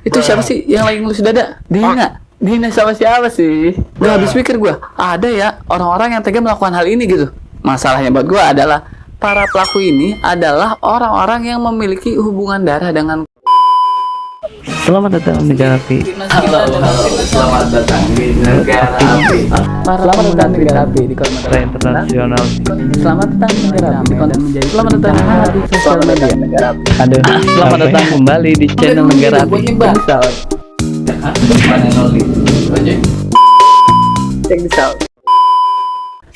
Itu siapa sih yang lagi ngelus dada? Dina. Dina sama siapa sih? Gak habis pikir gue. Ada ya orang-orang yang tega melakukan hal ini gitu. Masalahnya buat gue adalah para pelaku ini adalah orang-orang yang memiliki hubungan darah dengan. Selamat datang di negara api. Halo, selamat datang di negara api. Selamat datang di negara api di Negara internasional. Selamat datang di negara api dan menjadi selamat datang di sosial media. Aduh, selamat datang kembali di channel negara api. Check this out.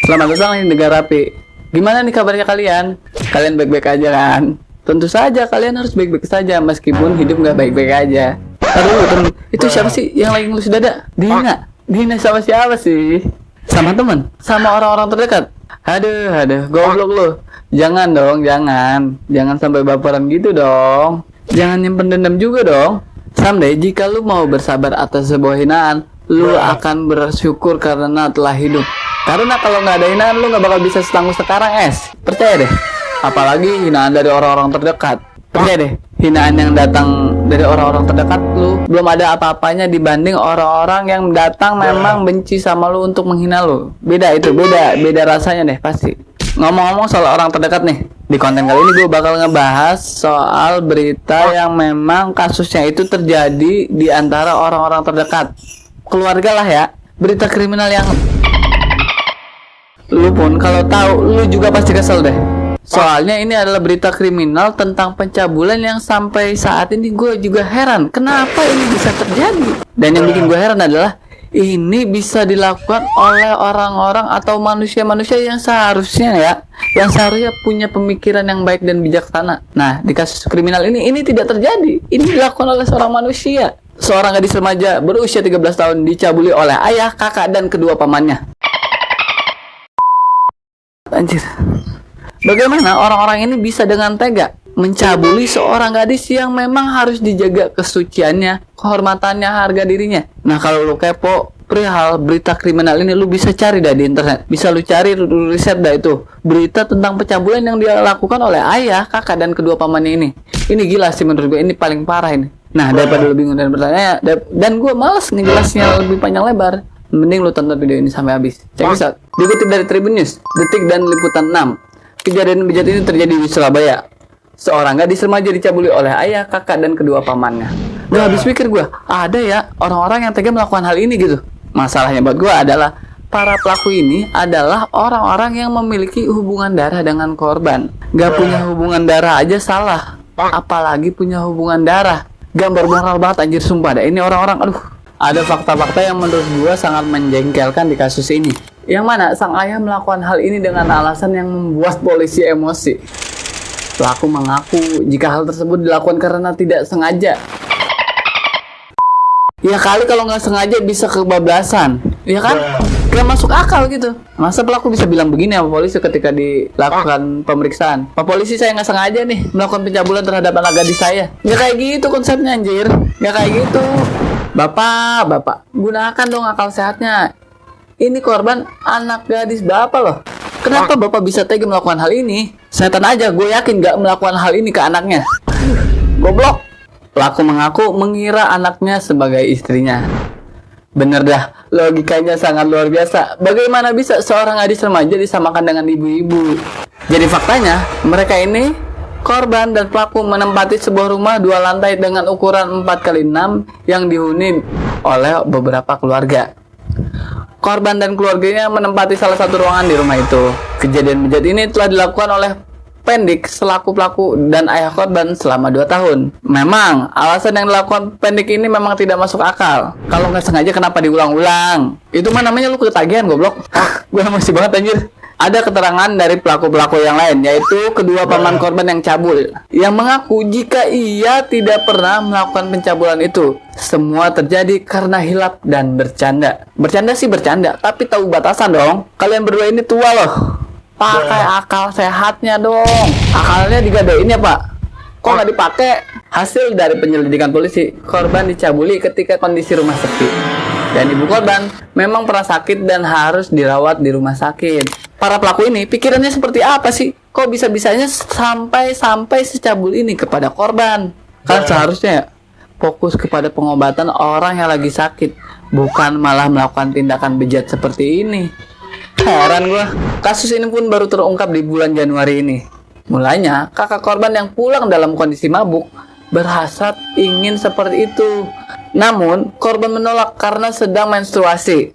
Selamat datang di negara api. Gimana nih kabarnya kalian? Kalian baik-baik aja kan? Tentu saja kalian harus baik-baik saja meskipun hidup nggak baik-baik aja. Aduh, itu siapa sih yang lagi ngelus dada? Dina. Dina sama siapa sih? Sama temen? Sama orang-orang terdekat? Aduh, goblok lu. Jangan dong, jangan sampai baperan gitu dong. Jangan nyimpen dendam juga dong. Someday jika lu mau bersabar atas sebuah hinaan, lu akan bersyukur karena telah hidup. Karena kalau nggak ada hinaan, lu nggak bakal bisa setangguh sekarang, percaya deh. Apalagi hinaan dari orang-orang terdekat. Percaya deh, hinaan yang datang dari orang-orang terdekat lu belum ada apa-apanya dibanding orang-orang yang datang memang benci sama lu untuk menghina lu. Beda rasanya deh pasti. Ngomong-ngomong soal orang terdekat nih, di konten kali ini gue bakal ngebahas soal berita yang memang kasusnya itu terjadi di antara orang-orang terdekat. Keluarga lah ya, berita kriminal yang lu pun kalau tahu lu juga pasti kesel deh. Soalnya ini adalah berita kriminal tentang pencabulan yang sampai saat ini gue juga heran kenapa ini bisa terjadi. Dan yang bikin gue heran adalah ini bisa dilakukan oleh orang-orang atau manusia-manusia yang seharusnya punya pemikiran yang baik dan bijaksana. Nah, di kasus kriminal ini tidak terjadi. Ini dilakukan oleh seorang manusia. Seorang gadis remaja berusia 13 tahun dicabuli oleh ayah, kakak, dan kedua pamannya. Anjir. Bagaimana orang-orang ini bisa dengan tega mencabuli seorang gadis yang memang harus dijaga kesuciannya, kehormatannya, harga dirinya. Nah, kalau lu kepo perihal berita kriminal ini, lu bisa cari dah di internet. Bisa lu cari, lu riset dah itu. Berita tentang pencabulan yang dia lakukan oleh ayah, kakak, dan kedua pamannya ini. Ini gila sih menurut gue, ini paling parah ini. Nah, daripada lu bingung dan bertanya, dan gue malas ngejelasnya lebih panjang lebar, mending lu tonton video ini sampai habis. Cek bisa. Dikutip dari Tribun News, Detik, dan Liputan 6. Kejadian bejat ini terjadi di Surabaya. Seorang gadis remaja dicabuli oleh ayah, kakak, dan kedua pamannya. Gak habis pikir gue, ada ya orang-orang yang tega melakukan hal ini gitu. Masalahnya buat gue adalah para pelaku ini adalah orang-orang yang memiliki hubungan darah dengan korban. Gak punya hubungan darah aja salah, apalagi punya hubungan darah. Gambar moral banget anjir, sumpah dah. Ini orang-orang, aduh. Ada fakta-fakta yang menurut gue sangat menjengkelkan di kasus ini. Yang mana sang ayah melakukan hal ini dengan alasan yang membuat polisi emosi. Pelaku mengaku jika hal tersebut dilakukan karena tidak sengaja. Ya kali kalau nggak sengaja bisa kebablasan, ya kan? Gak masuk akal gitu. Masa pelaku bisa bilang begini sama polisi ketika dilakukan pemeriksaan? Pak polisi, saya nggak sengaja nih melakukan pencabulan terhadap anak gadis saya. Gak kayak gitu konsepnya anjir. Gak kayak gitu. Bapak, gunakan dong akal sehatnya. Ini korban anak gadis Bapak loh. Kenapa Bapak bisa tega melakukan hal ini? Setan aja, gue yakin gak melakukan hal ini ke anaknya. Goblok. Pelaku mengaku mengira anaknya sebagai istrinya. Bener dah, logikanya sangat luar biasa. Bagaimana bisa seorang gadis remaja disamakan dengan ibu-ibu? Jadi faktanya, mereka ini korban dan pelaku menempati sebuah rumah 2 lantai dengan ukuran 4x6 yang dihuni oleh beberapa keluarga. Korban dan keluarganya menempati salah satu ruangan di rumah itu. Kejadian bejat ini telah dilakukan oleh Pendik selaku pelaku dan ayah korban selama 2 tahun. Memang alasan yang dilakukan Pendik ini memang tidak masuk akal. Kalau nggak sengaja kenapa diulang-ulang? Itu mah namanya lu ketagihan goblok. Gue emosi banget anjir. Ada keterangan dari pelaku-pelaku yang lain, yaitu kedua paman korban yang cabul, yang mengaku jika ia tidak pernah melakukan pencabulan itu. Semua terjadi karena hilap dan bercanda. Bercanda sih bercanda, tapi tahu batasan dong. Kalian berdua ini tua loh. Pakai akal sehatnya dong. Akalnya digadein ya pak? Kok nggak dipakai? Hasil dari penyelidikan polisi, korban dicabuli ketika kondisi rumah sepi. Dan ibu korban memang pernah sakit dan harus dirawat di rumah sakit. Para pelaku ini pikirannya seperti apa sih? Kok bisa-bisanya sampai secabul ini kepada korban? Kan seharusnya fokus kepada pengobatan orang yang lagi sakit, bukan malah melakukan tindakan bejat seperti ini. Heran gua. Kasus ini pun baru terungkap di bulan Januari ini. Mulanya, kakak korban yang pulang dalam kondisi mabuk berhasrat ingin seperti itu. Namun, korban menolak karena sedang menstruasi.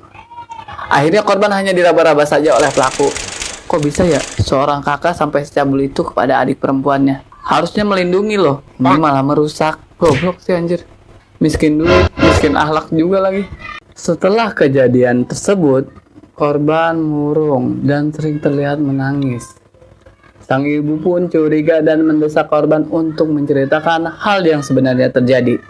Akhirnya korban hanya diraba-raba saja oleh pelaku. Kok bisa ya seorang kakak sampai secabul itu kepada adik perempuannya? Harusnya melindungi loh. Ini malah merusak. Goblok sih anjir. Miskin dulu, miskin akhlak juga lagi. Setelah kejadian tersebut, korban murung dan sering terlihat menangis. Sang ibu pun curiga dan mendesak korban untuk menceritakan hal yang sebenarnya terjadi.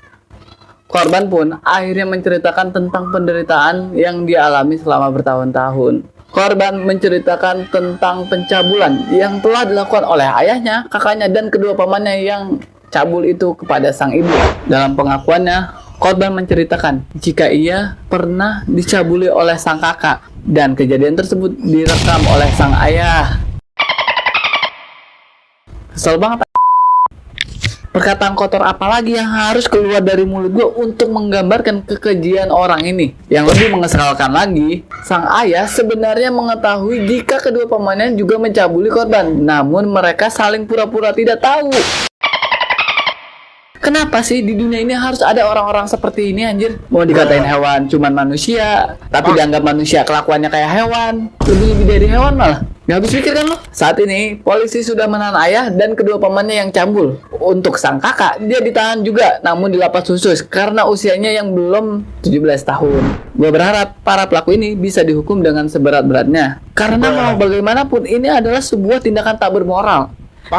Korban pun akhirnya menceritakan tentang penderitaan yang dialami selama bertahun-tahun. Korban menceritakan tentang pencabulan yang telah dilakukan oleh ayahnya, kakaknya, dan kedua pamannya yang cabul itu kepada sang ibu. Dalam pengakuannya, korban menceritakan jika ia pernah dicabuli oleh sang kakak dan kejadian tersebut direkam oleh sang ayah. Kesel banget. Perkataan kotor apalagi yang harus keluar dari mulut gue untuk menggambarkan kekejian orang ini. Yang lebih mengesalkan lagi, sang ayah sebenarnya mengetahui jika kedua pamannya juga mencabuli korban, namun mereka saling pura-pura tidak tahu. Kenapa sih di dunia ini harus ada orang-orang seperti ini anjir? Mau dikatain hewan cuman manusia, tapi dianggap manusia kelakuannya kayak hewan. Lebih dari hewan malah. Gak habis pikir kan lo? Saat ini, polisi sudah menahan ayah dan kedua pamannya yang cabul. Untuk sang kakak, dia ditahan juga, namun di lapas khusus karena usianya yang belum 17 tahun. Gue berharap para pelaku ini bisa dihukum dengan seberat-beratnya. Karena mau bagaimanapun, ini adalah sebuah tindakan tak bermoral.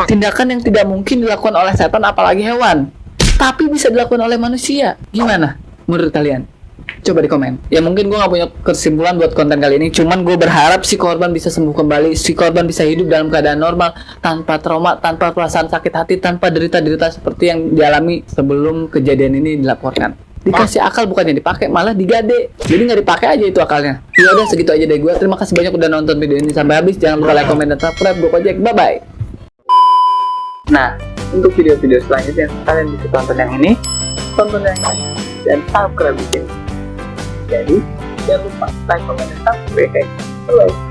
Tindakan yang tidak mungkin dilakukan oleh setan apalagi hewan. Tapi bisa dilakukan oleh manusia. Gimana menurut kalian? Coba di komen. Ya mungkin gue gak punya kesimpulan buat konten kali ini. Cuman gue berharap si korban bisa sembuh kembali. Si korban bisa hidup dalam keadaan normal, tanpa trauma, tanpa perasaan sakit hati, tanpa derita-derita seperti yang dialami sebelum kejadian ini dilaporkan. Dikasih akal bukannya dipakai, malah digade. Jadi gak dipakai aja itu akalnya. Ya udah segitu aja dari gue. Terima kasih banyak udah nonton video ini sampai habis. Jangan lupa like, komen, dan subscribe. Gue Kojek. Bye bye. Nah, untuk video-video selanjutnya kalian bisa tonton yang ini, tonton yang ini, dan subscribe di sini. Jadi, jangan lupa like, komen, dan subscribe. Bye.